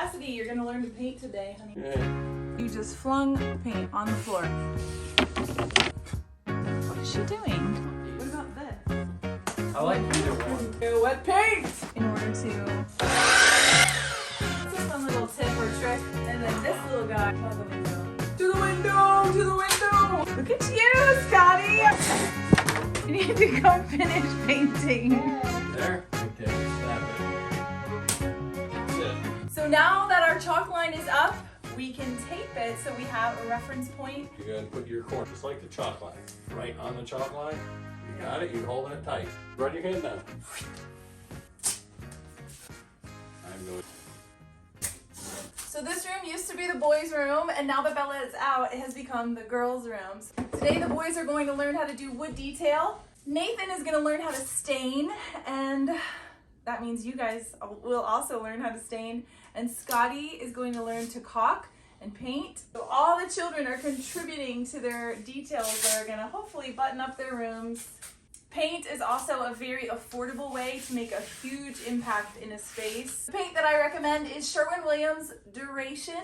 Cassidy, you're gonna learn to paint today, honey. Yeah. You just flung paint on the floor. What is she doing? What about this? I like either one. Wet paint! In order to... That's a fun little tip or trick. And then this little guy, out the window. To the window! To the window! Look at you, Scotty! You need to go finish painting. There? Okay, snap it. That's it. So now that our chalk line is up, we can tape it so we have a reference point. You're going to put your corner, just like the chalk line, right on the chalk line. You got it, you're holding it tight. Run your hand down. I'm going. So this room used to be the boys' room, and now that Bella is out, it has become the girls' rooms. Today the boys are going to learn how to do wood detail. Nathan is going to learn how to stain, and that means you guys will also learn how to stain. And Scotty is going to learn to caulk and paint. So all the children are contributing to their details that are going to hopefully button up their rooms. Paint is also a very affordable way to make a huge impact in a space. The paint that I recommend is Sherwin-Williams Duration.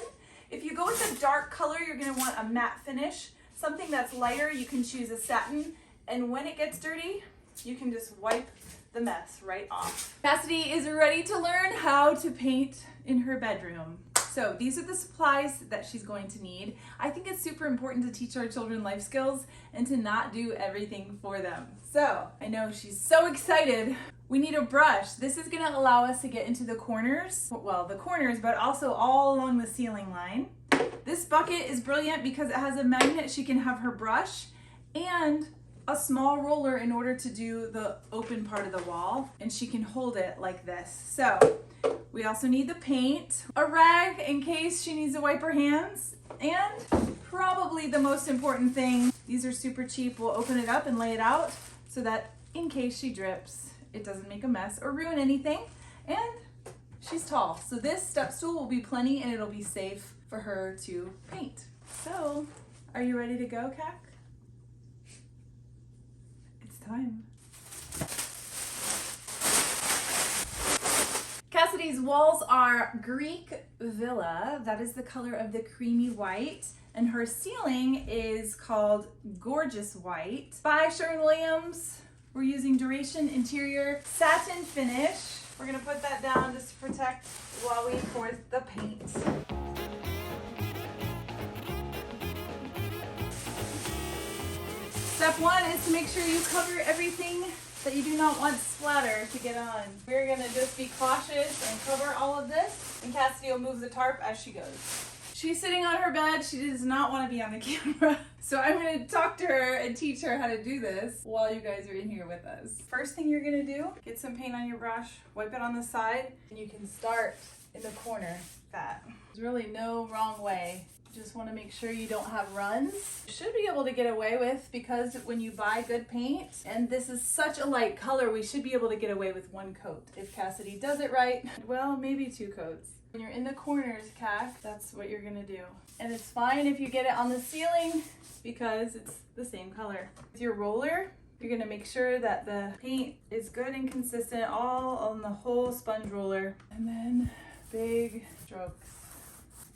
If you go with a dark color, you're going to want a matte finish. Something that's lighter, you can choose a satin. And when it gets dirty, you can just wipe the mess right off. Cassidy is ready to learn how to paint in her bedroom. So these are the supplies that she's going to need. I think it's super important to teach our children life skills and to not do everything for them. So I know she's so excited. We need a brush. This is gonna allow us to get into the corners, well, the corners, but also all along the ceiling line. This bucket is brilliant because it has a magnet. She can have her brush and a small roller in order to do the open part of the wall, and she can hold it like this. So we also need the paint, a rag in case she needs to wipe her hands, and probably the most important thing, these are super cheap. We'll open it up and lay it out so that in case she drips, it doesn't make a mess or ruin anything. And she's tall, so this step stool will be plenty and it'll be safe for her to paint. So, are you ready to go, Cac? It's time. Cassidy's walls are Greek Villa. That is the color of the creamy white. And her ceiling is called Gorgeous White. By Sherwin-Williams. We're using Duration Interior Satin Finish. We're gonna put that down just to protect while we pour the paint. Step one is to make sure you cover everything that you do not want splatter to get on. We're gonna just be cautious and cover all of this, and Cassidy will move the tarp as she goes. She's sitting on her bed. She does not want to be on the camera. So I'm gonna talk to her and teach her how to do this while you guys are in here with us. First thing you're gonna do, get some paint on your brush, wipe it on the side, and you can start in the corner. That. There's really no wrong way. Just want to make sure you don't have runs. You should be able to get away with, because when you buy good paint, and this is such a light color, we should be able to get away with one coat. If Cassidy does it right, well, maybe 2 coats. When you're in the corners, Cac, that's what you're gonna do. And it's fine if you get it on the ceiling because it's the same color. With your roller, you're gonna make sure that the paint is good and consistent all on the whole sponge roller. And then big strokes.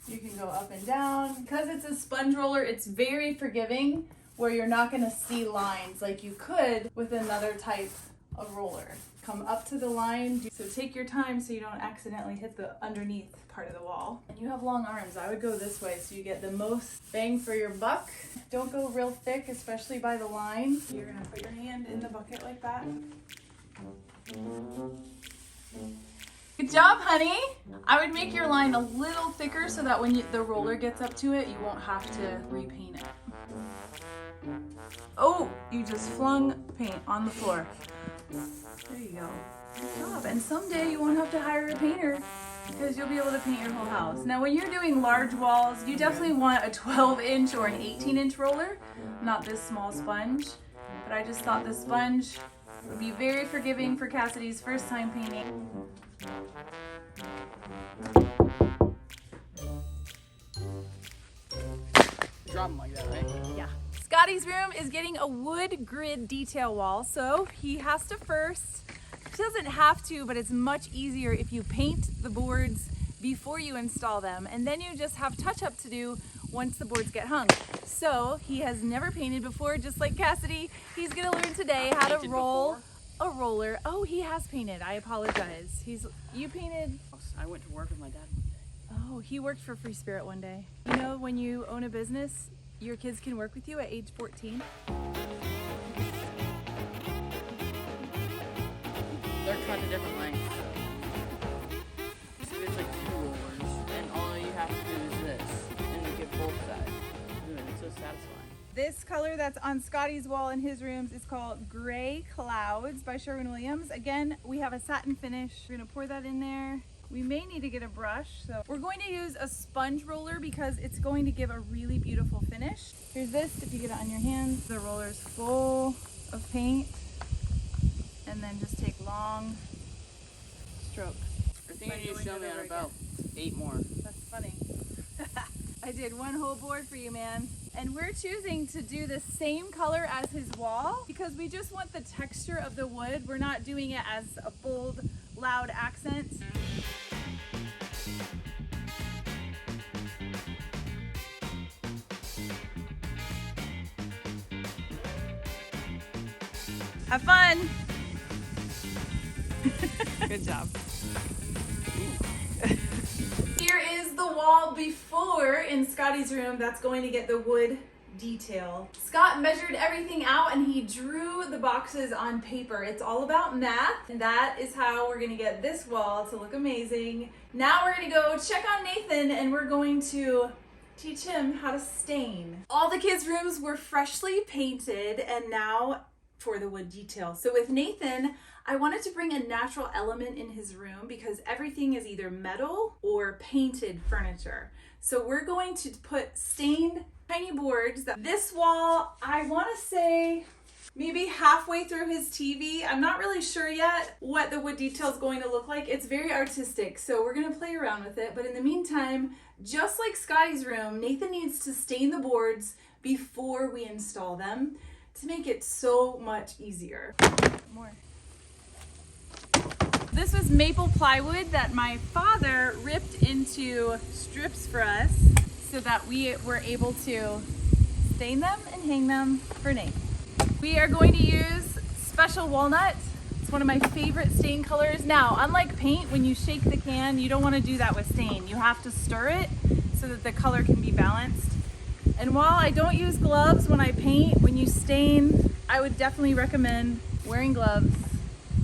You can go up and down. Because it's a sponge roller, it's very forgiving, where you're not gonna see lines like you could with another type of roller. Come up to the line, so take your time so you don't accidentally hit the underneath part of the wall. And you have long arms. I would go this way so you get the most bang for your buck. Don't go real thick, especially by the line. You're gonna put your hand in the bucket like that. Good job, honey. I would make your line a little thicker so that when the roller gets up to it, you won't have to repaint it. Oh, you just flung paint on the floor. There you go. Good job. And someday you won't have to hire a painter because you'll be able to paint your whole house. Now, when you're doing large walls, you definitely want a 12-inch or an 18-inch roller, not this small sponge. But I just thought the sponge would be very forgiving for Cassidy's first time painting. Drop them like that, right? Yeah. Scotty's room is getting a wood grid detail wall, so he has to first, he doesn't have to, but it's much easier if you paint the boards before you install them, and then you just have touch-up to do once the boards get hung. So he has never painted before, just like Cassidy. He's gonna learn today how to roll a roller. Oh, he has painted. I apologize. You painted? I went to work with my dad. Oh, he worked for Free Spirit one day. You know, when you own a business, your kids can work with you at age 14. They're cut a different length. So it's like 2 rollers, and all you have to do is this, and you get both sides. It's so satisfying. This color that's on Scotty's wall in his rooms is called Gray Clouds by Sherwin-Williams. Again, we have a satin finish. We're gonna pour that in there. We may need to get a brush, so we're going to use a sponge roller because it's going to give a really beautiful finish. Here's this, if you get it on your hands. The roller's full of paint, and then just take long strokes. I think you need to show me on about 8 more. That's funny. I did one whole board for you, man. And we're choosing to do the same color as his wall because we just want the texture of the wood. We're not doing it as a bold, loud accent. Have fun. Good job. Here is the wall before in Scotty's room. That's going to get the wood detail. Scott measured everything out and he drew the boxes on paper. It's all about math, and that is how we're gonna get this wall to look amazing. Now we're gonna go check on Nathan and we're going to teach him how to stain. All the kids' rooms were freshly painted, and now for the wood detail. So with Nathan, I wanted to bring a natural element in his room because everything is either metal or painted furniture. So we're going to put stained tiny boards. This wall, I want to say maybe halfway through his TV. I'm not really sure yet what the wood detail is going to look like. It's very artistic, so we're going to play around with it. But in the meantime, just like Scotty's room, Nathan needs to stain the boards before we install them to make it so much easier. More. This was maple plywood that my father ripped into strips for us so that we were able to stain them and hang them for Nate. We are going to use special walnut. It's one of my favorite stain colors. Now, unlike paint, when you shake the can, you don't want to do that with stain. You have to stir it so that the color can be balanced. And while I don't use gloves when I paint, when you stain, I would definitely recommend wearing gloves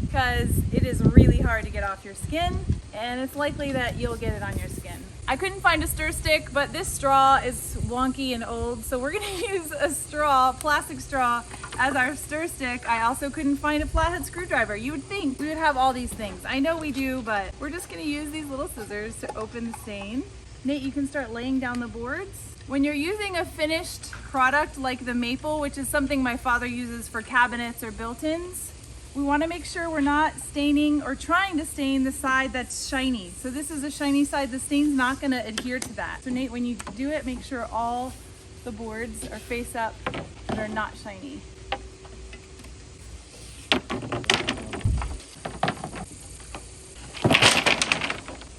because it is really hard to get off your skin, and it's likely that you'll get it on your skin. I couldn't find a stir stick, but this straw is wonky and old, so we're gonna use a straw, plastic straw, as our stir stick. I also couldn't find a flathead screwdriver. You would think we would have all these things. I know we do, but we're just gonna use these little scissors to open the stain. Nate, you can start laying down the boards. When you're using a finished product like the maple, which is something my father uses for cabinets or built-ins, we want to make sure we're not staining or trying to stain the side that's shiny. So this is a shiny side. The stain's not going to adhere to that. So Nate, when you do it, make sure all the boards are face up and are not shiny.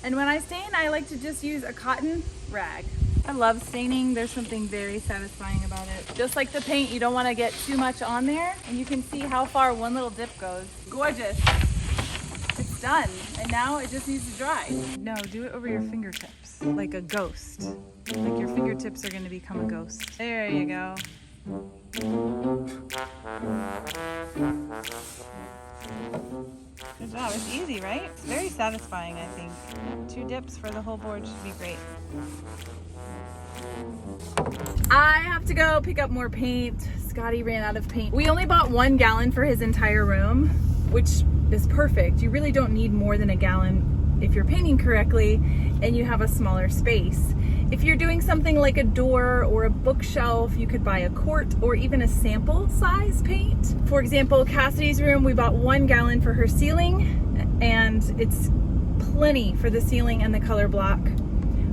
And when I stain, I like to just use a cotton rag. I love staining. There's something very satisfying about it. Just like the paint, you don't want to get too much on there, and you can see how far one little dip goes. Gorgeous. It's done, and now it just needs to dry. No, do it over your fingertips, like a ghost. Like your fingertips are going to become a ghost. There you go. Good job. It's easy, right? It's very satisfying, I think. 2 dips for the whole board should be great. I have to go pick up more paint. Scotty ran out of paint. We only bought 1 gallon for his entire room, which is perfect. You really don't need more than a gallon if you're painting correctly and you have a smaller space. If you're doing something like a door or a bookshelf, you could buy a quart or even a sample size paint. For example, Cassidy's room, we bought 1 gallon for her ceiling, and it's plenty for the ceiling and the color block.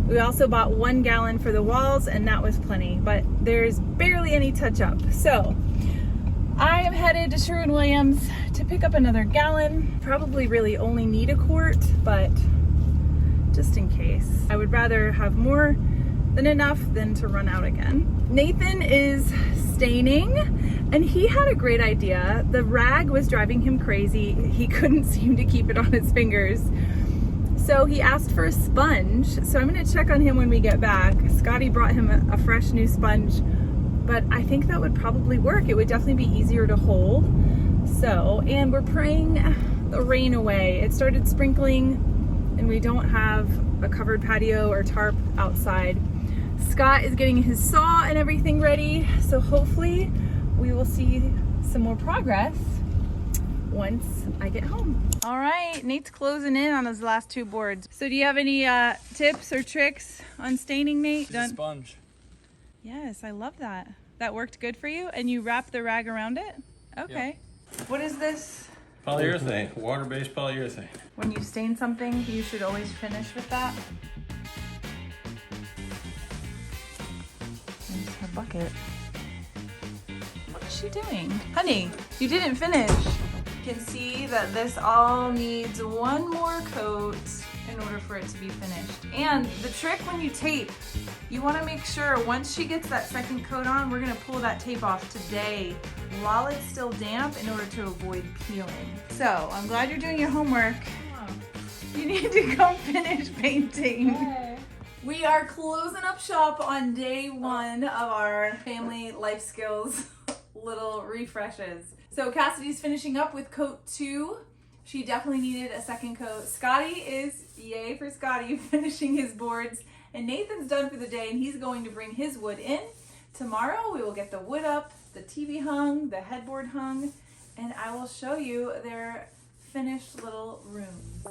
We also bought 1 gallon for the walls, and that was plenty, but there's barely any touch up. So I am headed to Sherwin-Williams to pick up another gallon. Probably really only need a quart, but just in case. I would rather have more than enough than to run out again. Nathan is staining, and he had a great idea. The rag was driving him crazy. He couldn't seem to keep it on his fingers. So he asked for a sponge. So I'm gonna check on him when we get back. Scotty brought him a fresh new sponge, but I think that would probably work. It would definitely be easier to hold. So, and we're praying the rain away. It started sprinkling and we don't have a covered patio or tarp outside. Scott is getting his saw and everything ready. So hopefully we will see some more progress once I get home. All right, Nate's closing in on his last 2 boards. So do you have any tips or tricks on staining, Nate? Use a sponge. Yes, I love that. That worked good for you? And you wrap the rag around it? Okay. Yep. What is this? Polyurethane, water-based polyurethane. When you stain something, you should always finish with that. There's her bucket. What is she doing? Honey, you didn't finish. You can see that this all needs one more coat in order for it to be finished. And the trick when you tape, you want to make sure once she gets that second coat on, we're going to pull that tape off today while it's still damp in order to avoid peeling. So I'm glad you're doing your homework. You need to go finish painting. Okay. We are closing up shop on day 1 of our family life skills little refreshes. So Cassidy's finishing up with coat 2. She definitely needed a second coat. Scotty is, yay for Scotty, finishing his boards. And Nathan's done for the day and he's going to bring his wood in. Tomorrow we will get the wood up, the TV hung, the headboard hung, and I will show you their finished little rooms.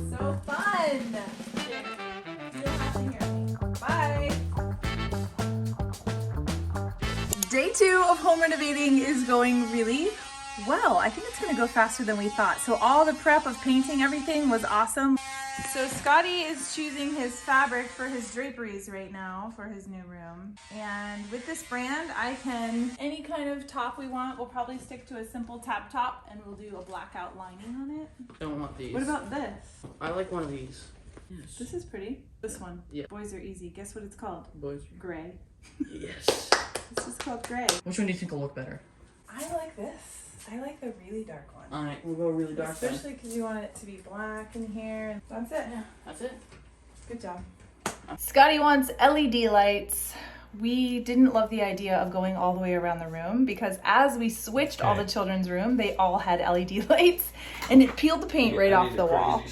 So fun! Bye! Day 2 of home renovating is going really well. I think it's gonna go faster than we thought. So all the prep of painting everything was awesome. So Scotty is choosing his fabric for his draperies right now for his new room. And with this brand, any kind of top we want, we'll probably stick to a simple tap top and we'll do a blackout lining on it. Don't want these. What about this? I like one of these. Yes. This is pretty. This one. Yeah. Boys are easy. Guess what it's called? Boys. Gray. Yes. This is called gray. Which one do you think will look better? I like this. I like the really dark one. Alright, we'll go really dark then. Especially because you want it to be black in here. That's it. Yeah, that's it. Good job. Scotty wants LED lights. We didn't love the idea of going all the way around the room because as we switched all the children's room, they all had LED lights and it peeled the paint right off the wall.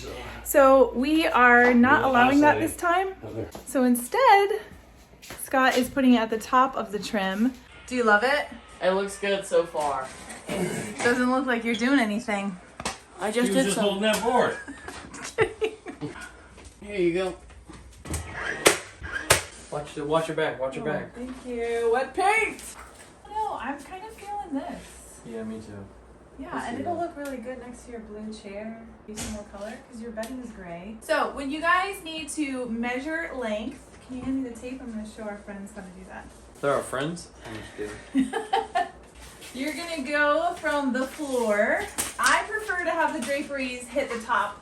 So we are not allowing that this time. So instead, Scott is putting it at the top of the trim. Do you love it? It looks good so far. Doesn't look like you're doing anything. I just He was did just some. holding that board. Here you go. Watch your back. Watch your back. Thank you. Wet paint. No, I'm kind of feeling this. Yeah, me too. Yeah, and it'll look really good next to your blue chair. Use some more color because your bedding is gray. So when you guys need to measure length, can you hand me the tape? I'm going to show our friends how to do that. They're our friends? I'm just kidding. You're gonna go from the floor. I prefer to have the draperies hit the top.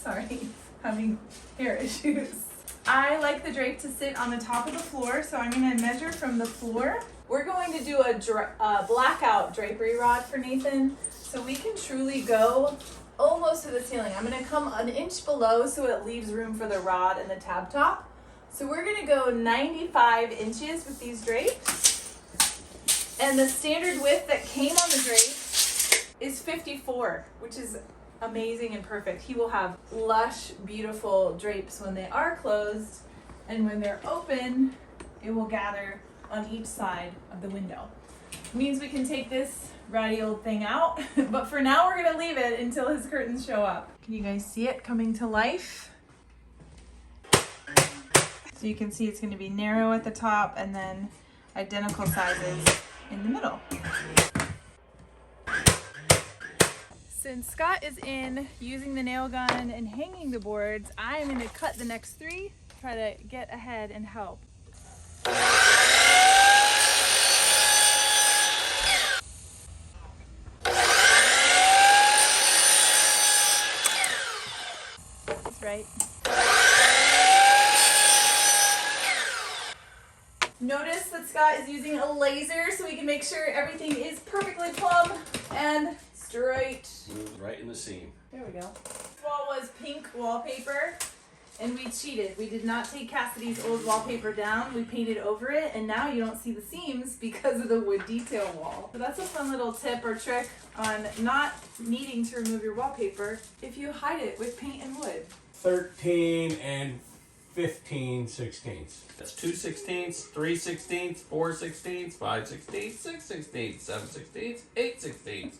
Sorry, having hair issues. I like the drape to sit on the top of the floor, so I'm gonna measure from the floor. We're going to do a blackout drapery rod for Nathan, so we can truly go almost to the ceiling. I'm gonna come an inch below so it leaves room for the rod and the tab top. So we're gonna go 95 inches with these drapes. And the standard width that came on the drape is 54, which is amazing and perfect. He will have lush, beautiful drapes when they are closed, and when they're open, it will gather on each side of the window. It means we can take this ratty old thing out, but for now we're gonna leave it until his curtains show up. Can you guys see it coming to life? So you can see it's gonna be narrow at the top and then identical sizes in the middle. Since Scott is in using the nail gun and hanging the boards, I'm going to cut the next 3, try to get ahead and help. right? Notice that Scott is using a laser so we can make sure everything is perfectly plumb and straight. Move right in the seam. There we go. This wall was pink wallpaper, and we cheated. We did not take Cassidy's old wallpaper down. We painted over it, and now you don't see the seams because of the wood detail wall. So that's a fun little tip or trick on not needing to remove your wallpaper if you hide it with paint and wood. 13 and 15 sixteenths. That's 2 sixteenths, 3 sixteenths, 4 sixteenths, 5 sixteenths, 6 sixteenths, 7 sixteenths, 8 sixteenths.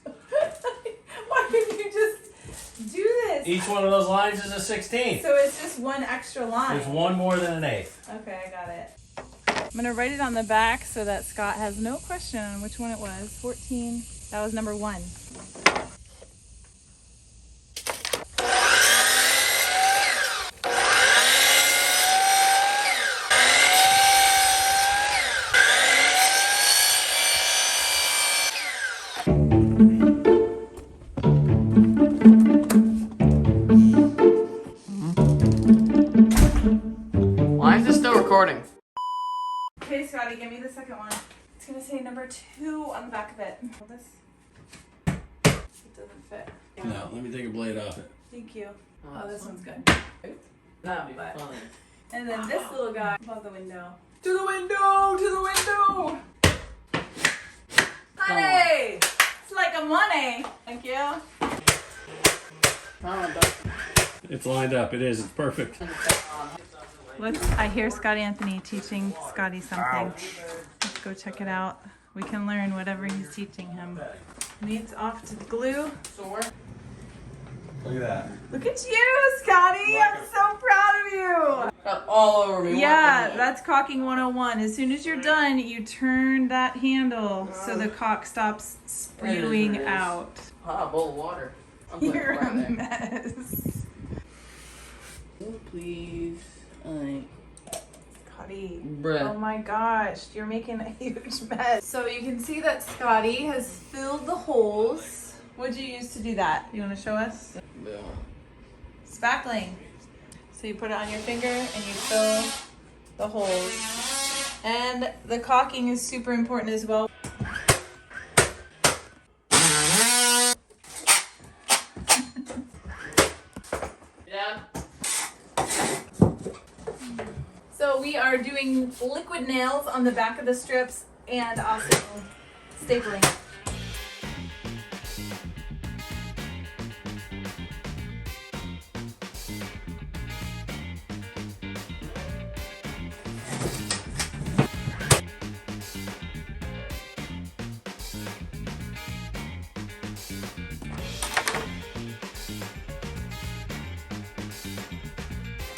Why didn't you just do this? Each one of those lines is a 16th. So it's just one extra line. There's one more than an eighth. Okay, I got it. I'm gonna write it on the back so that Scott has no question on which one it was. 14, that was number 1. Why is this still recording? Okay, Scotty, give me the second one. It's gonna say number 2 on the back of it. Hold this. It doesn't fit. No, let me take a blade off it. Thank you. Oh, Oh, this one's good. That'd be But- funny. And then this little guy above the window. To the window! To the window! Honey! It's like a money. Thank you. Oh, but It's lined up. It is. It's perfect. I hear Scotty Anthony teaching Scotty something. Let's go check it out. We can learn whatever he's teaching him. Needs off to the glue. sore. Look at that. Look at you, Scotty! I'm so proud of you! Got all over me. Yeah, that's caulking 101. As soon as you're done, you turn that handle so the caulk stops spewing It is. out. Ah, a bowl of water. I'll put it You're a right there. mess. Oh, please. Alright. Scotty. Bruh. Oh my gosh, you're making a huge mess. So you can see that Scotty has filled the holes. What'd you use to do that? You want to show us? Yeah. Spackling. So you put it on your finger and you fill the holes. And the caulking is super important as well. Yeah. So we are doing liquid nails on the back of the strips and also stapling.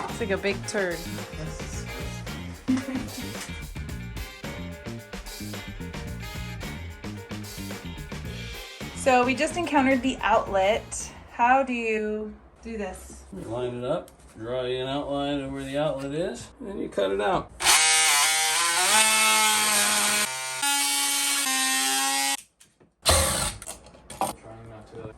It's like a big turd. So we just encountered the outlet. How do you do this? Line it up. Draw you an outline of where the outlet is. And then you cut it out. Trying not to.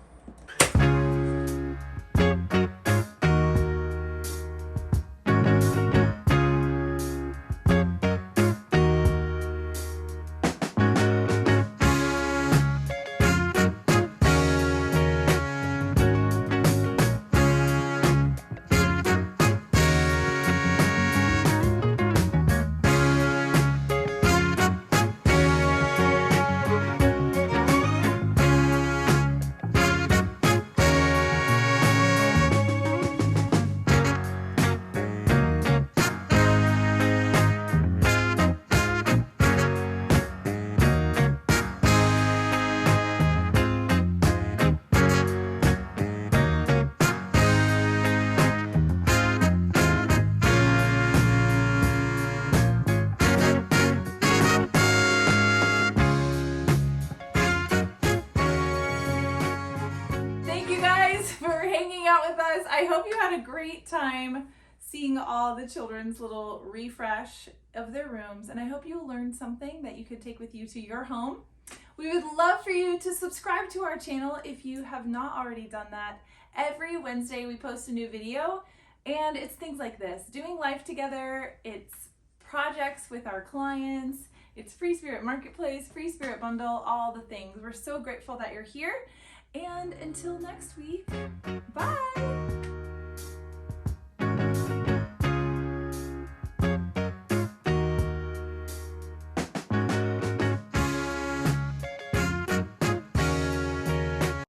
I hope you had a great time seeing all the children's little refresh of their rooms, and I hope you learned something that you could take with you to your home. We would love for you to subscribe to our channel if you have not already done that. Every Wednesday we post a new video, And it's things like this, doing life together, it's projects with our clients, it's Free Spirit Marketplace, Free Spirit Bundle, all the things. We're so grateful that you're here. And until next week, bye!